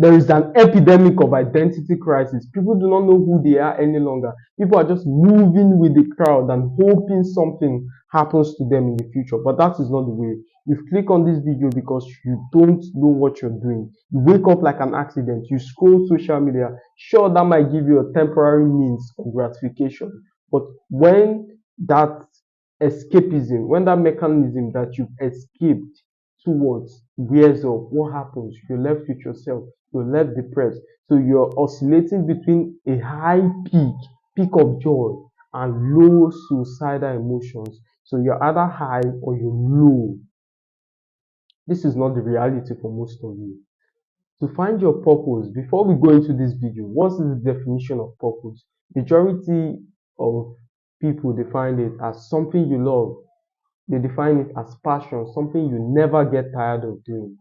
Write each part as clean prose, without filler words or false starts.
There is an epidemic of identity crisis. People do not know who they are any longer. People are just moving with the crowd and hoping something happens to them in the future. But that is not the way. You click on this video because you don't know what you're doing. You wake up like an accident. You scroll social media. Sure, that might give you a temporary means of gratification. But when that escapism, when that mechanism that you've escaped towards wears off, what happens? You're left with yourself. You're left depressed. So you're oscillating between a high peak of joy, and low suicidal emotions. So you're either high or you're low. This is not the reality for most of you. To find your purpose, before we go into this video, what is the definition of purpose? Majority of people define it as something you love. They define it as passion, something you never get tired of doing.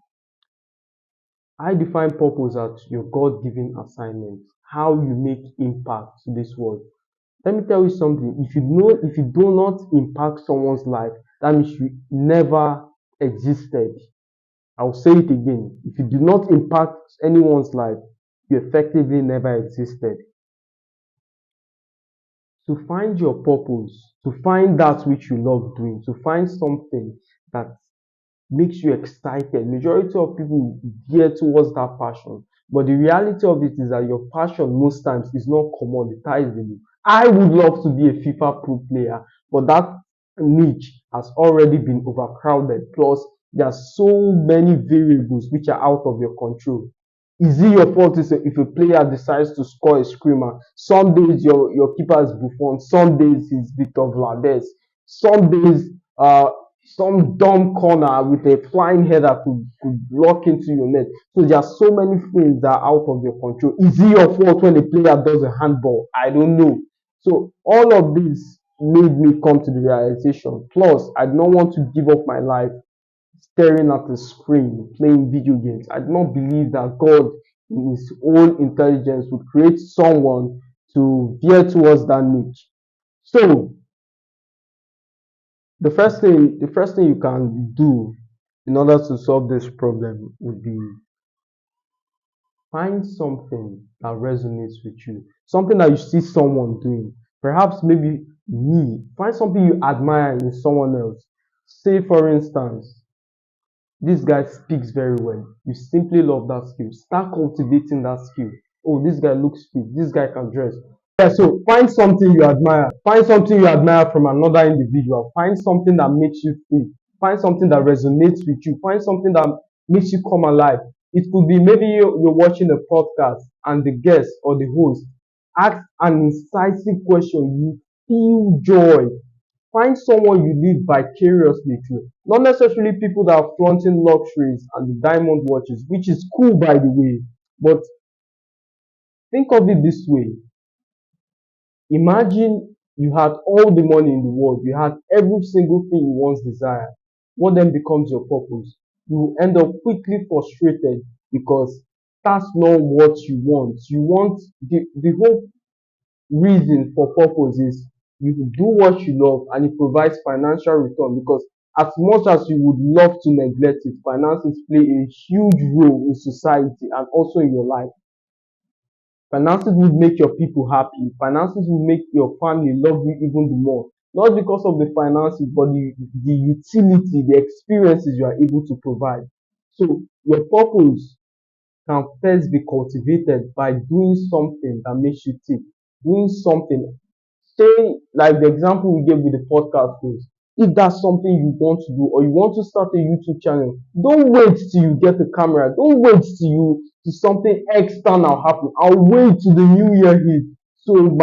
I define purpose as your God-given assignment, how you make impact to this world. Let me tell you something. If you do not impact someone's life, that means you never existed. I'll say it again. If you do not impact anyone's life, you effectively never existed. To find your purpose, to find that which you love doing, to find something that makes you excited. Majority of people gear towards that passion. But the reality of it is that your passion most times is not commoditizable. I would love to be a FIFA pro player, but that niche has already been overcrowded. Plus, there are so many variables which are out of your control. Is it your fault if a player decides to score a screamer? Some days your keeper is Buffon, some days he's Victor Vlades, some days some dumb corner with a flying header could block into your net. So there are so many things that are out of your control. Is it your fault when a player does a handball? I don't know. So all of this made me come to the realization. Plus, I do not want to give up my life staring at the screen, playing video games. I do not believe that God, in His own intelligence, would create someone to veer towards that niche. So the first thing you can do in order to solve this problem would be find something that resonates with you, something that you see someone doing. Perhaps maybe me. Find something you admire in someone else. Say, for instance, this guy speaks very well. You simply love that skill. Start cultivating that skill. Oh, this guy looks fit. This guy can dress. Yeah, so find something you admire. Find something you admire from another individual. Find something that makes you think. Find something that resonates with you. Find something that makes you come alive. It could be maybe you're watching a podcast and the guest or the host asks an incisive question. You feel joy. Find someone you live vicariously through. Not necessarily people that are flaunting luxuries and the diamond watches, which is cool by the way. But think of it this way. Imagine you had all the money in the world, you had every single thing you once desired. What then becomes your purpose? You will end up quickly frustrated because that's not what you want. You want the whole reason for purpose is you do what you love and it provides financial return, because as much as you would love to neglect it, finances play a huge role in society and also in your life. Finances will make your people happy. Finances will make your family love you even the more. Not because of the finances, but the utility, the experiences you are able to provide. So your purpose can first be cultivated by doing something that makes you tick. Doing something. Say, like the example we gave with the podcast host. If that's something you want to do, or you want to start a YouTube channel, don't wait till you get a camera. Don't wait till something external happen. I'll wait till the new year hits. So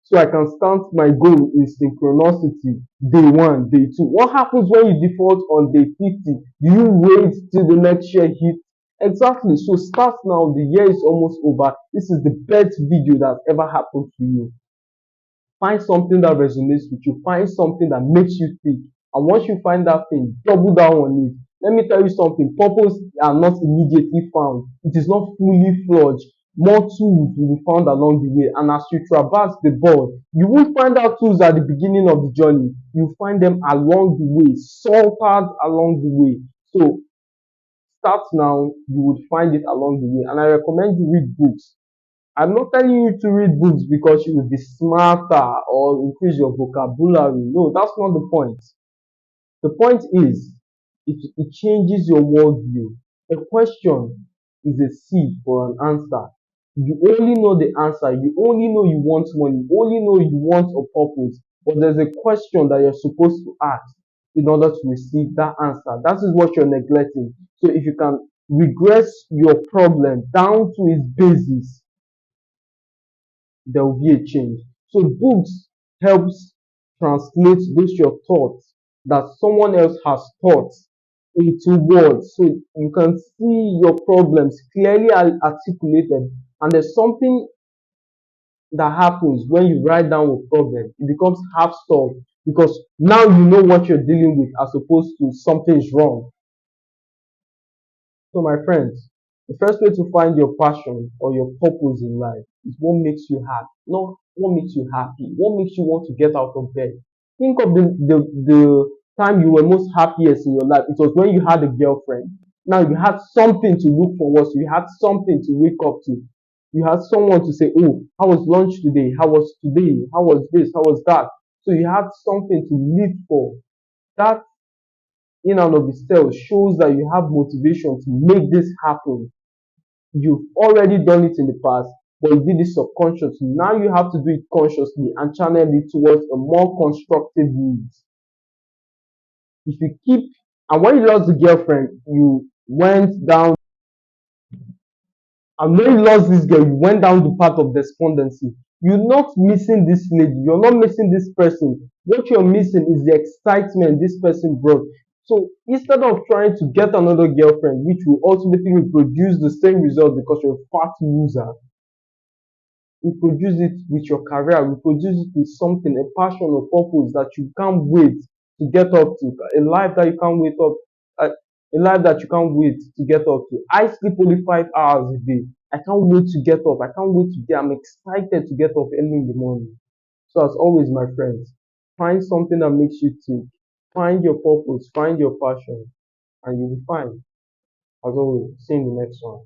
so I can start my goal in synchronicity. Day one, day two. What happens when you default on day 50? Do you wait till the next year hits? Exactly. So start now. The year is almost over. This is the best video that's ever happened to you. Find something that resonates with you. Find something that makes you think. And once you find that thing, double down on it. Let me tell you something. Purpose are not immediately found. It is not fully forged. More tools will be found along the way. And as you traverse the board, you won't find out tools at the beginning of the journey. You find them along the way, salted along the way. So start now, you would find it along the way. And I recommend you read books. I'm not telling you to read books because you will be smarter or increase your vocabulary. No, that's not the point. The point is, it changes your worldview. A question is a seed for an answer. You only know the answer. You only know you want money. You only know you want a purpose. But there's a question that you're supposed to ask in order to receive that answer. That is what you're neglecting. So if you can regress your problem down to its basis, there will be a change. So books helps translate those your thoughts that someone else has thought into words. So you can see your problems clearly articulated. And there's something that happens when you write down a problem. It becomes half solved because now you know what you're dealing with as opposed to something is wrong. So, my friends, the first way to find your passion or your purpose in life is what makes you happy, not what makes you happy, what makes you want to get out of bed. Think of the time you were most happiest in your life. It was when you had a girlfriend. Now you had something to look forward to, you had something to wake up to. You had someone to say, oh, how was lunch today? How was today? How was this? How was that? So you had something to live for. That in and of itself shows that you have motivation to make this happen. You've already done it in the past, but you did it subconsciously. Now you have to do it consciously and channel it towards a more constructive needs. If you keep, and when you lost the girlfriend, you went down, and when you lost this girl, you went down the path of despondency. You're not missing this lady, you're not missing this person. What you're missing is the excitement this person brought. So instead of trying to get another girlfriend, which will ultimately produce the same result because you're a fat loser, reproduce it with your career, reproduce it with something, a passion or purpose that you can't wait to get up to, a life that you can't wait up, a life that you can't wait to get up to. I sleep only 5 hours a day. I can't wait to get up. I can't wait to get. I'm excited to get up early in the morning. So as always, my friends, find something that makes you tick. Find your purpose. Find your passion, and you'll be fine. As always, see you in the next one.